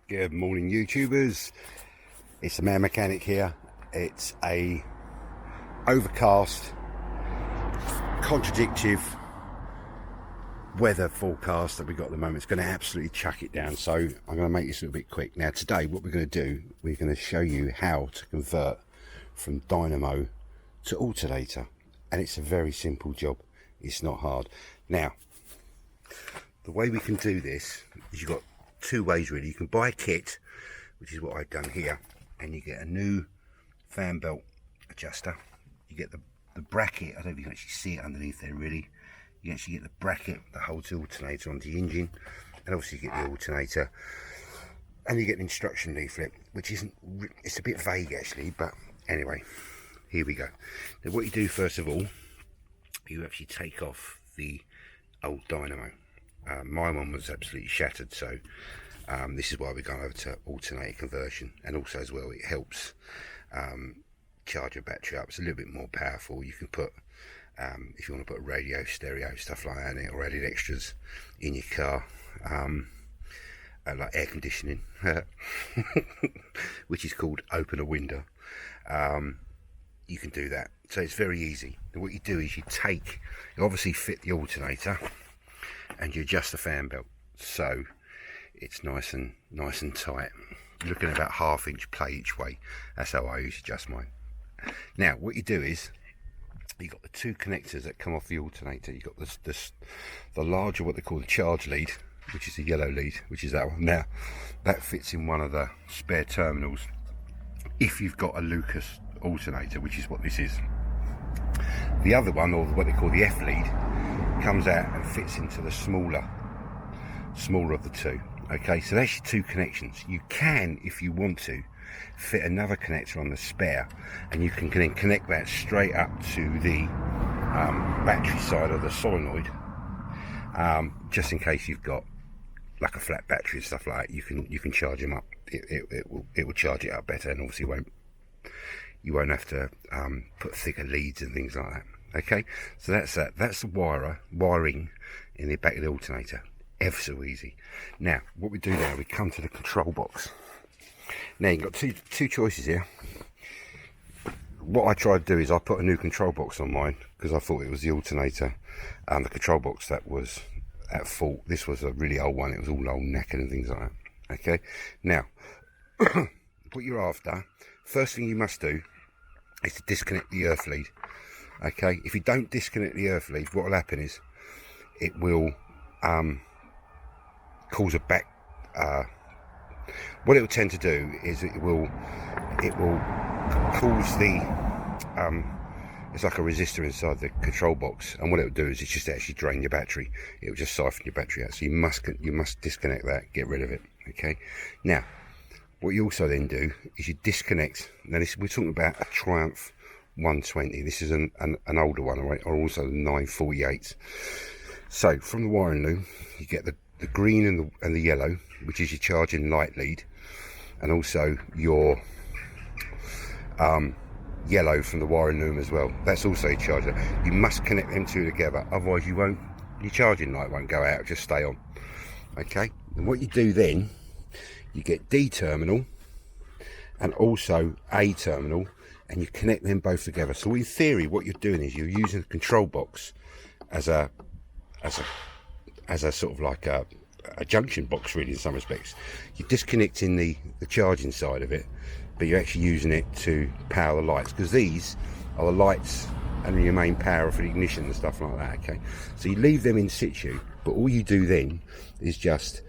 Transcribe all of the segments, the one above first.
Good morning, YouTubers. It's the Man Mechanic here. It's a overcast, contradictive weather forecast that we've got at the moment. It's going to absolutely chuck it down, so I'm going to make this a little bit quick. Now today what we're going to do, we're going to show you how to convert from dynamo to alternator, and it's a very simple job. It's not hard. Now the way we can do this is you've got two ways really. You can buy a kit, which is what I've done here, and you get a new fan belt adjuster. You get the bracket. I don't know if you can actually see it underneath there really. You actually get the bracket that holds the alternator onto the engine, and obviously you get the alternator, and you get an instruction leaflet, which isn't, it's a bit vague actually, but anyway, here we go. Now what you do first of all, you actually take off the old dynamo. My one was absolutely shattered, so this is why we're going over to alternator conversion, and also as well it helps charge your battery up. It's a little bit more powerful. You can put if you want to put a radio, stereo, stuff like that in it, or added extras in your car, like air conditioning, which is called open a window. You can do that, so it's very easy. And what you do is you obviously fit the alternator, and you adjust the fan belt so it's nice and tight. You're looking at about ½ inch play each way. That's how I usually adjust mine. Now what you do is you've got the two connectors that come off the alternator. You've got the larger, what they call the charge lead, which is the yellow lead, which is that one. Now that fits in one of the spare terminals if you've got a Lucas alternator, which is what this is. The other one, or what they call the F lead, comes out and fits into the smaller of the two. Okay, so that's your two connections. You can, if you want to, fit another connector on the spare, and you can then connect that straight up to the battery side of the solenoid, just in case you've got like a flat battery and stuff like that. You can charge them up. It will charge it up better, and obviously you won't have to put thicker leads and things like that. Okay, so that's the wiring in the back of the alternator. Ever so easy. Now what we do now, we come to the control box. Now you've got two choices here. What I tried to do is I put a new control box on mine because I thought it was the alternator and the control box that was at fault. This was a really old one. It was all old knackered and things like that. Okay, now what you're after, first thing you must do is to disconnect the earth lead. Okay, if you don't disconnect the earth lead, what will happen is it will cause a back. What it will tend to do is it will cause the it's like a resistor inside the control box, and what it will do is it's just actually drain your battery. It will just siphon your battery out. So you must disconnect that, get rid of it. Okay, now what you also then do is you disconnect. Now we're talking about a Triumph 120. This is an older one, right? Or also the 948. So from the wiring loom you get the green and the yellow, which is your charging light lead, and also your yellow from the wiring loom as well. That's also your charger. You must connect them two together, otherwise your charging light won't go out, it'll just stay on. Okay, and what you do then, you get D terminal and also A terminal, and you connect them both together. So in theory what you're doing is you're using the control box as a sort of like a junction box really in some respects. You're disconnecting the charging side of it, but you're actually using it to power the lights, because these are the lights and your main power for the ignition and stuff like that. Okay, so you leave them in situ, but all you do then is just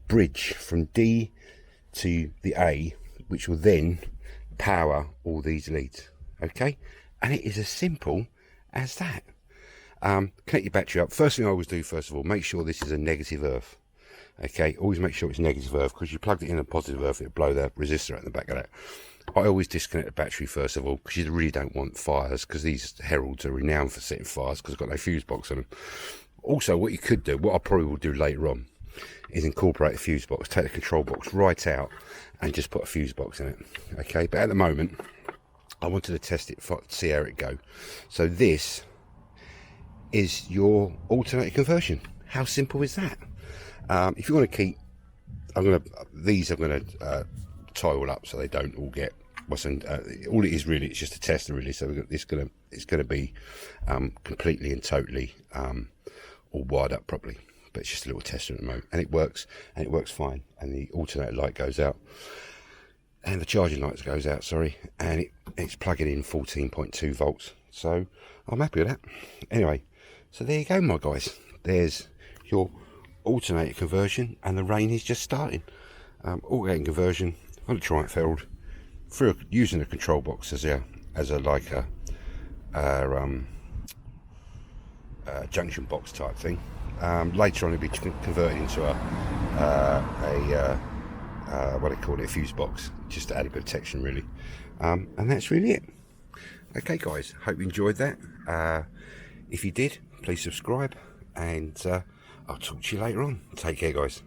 bridge from D to the A, which will then power all these leads. Okay, and it is as simple as that. Connect your battery up. First thing I always do, first of all, make sure this is a negative earth. Okay, always make sure it's negative earth, because you plugged it in a positive earth, it'll blow the resistor out in the back of that. I always disconnect the battery first of all, because you really don't want fires, because these Heralds are renowned for setting fires because they've got no fuse box on them. Also, what you could do, what I probably will do later on, is incorporate a fuse box, take the control box right out and just put a fuse box in it. Okay, but at the moment I wanted to test it, see how it go. So this is your alternator conversion. How simple is that? If you want to keep, I'm going to tie all up so they don't all get what's in, all it is really, it's just a tester really, so it's going to be completely and totally all wired up properly, but it's just a little tester at the moment, and it works fine, and the alternator light goes out and the charging light goes out, sorry, and it's plugging in 14.2 volts, so I'm happy with that. Anyway, so there you go my guys, there's your alternator conversion, and the rain is just starting. Alternating conversion on a Triumph Herald through using a control box as a junction box type thing. Later on it'll be converted into what they call it, a fuse box, just to add a bit of protection really. And that's really it. Okay guys, hope you enjoyed that. If you did, please subscribe, and I'll talk to you later on. Take care guys.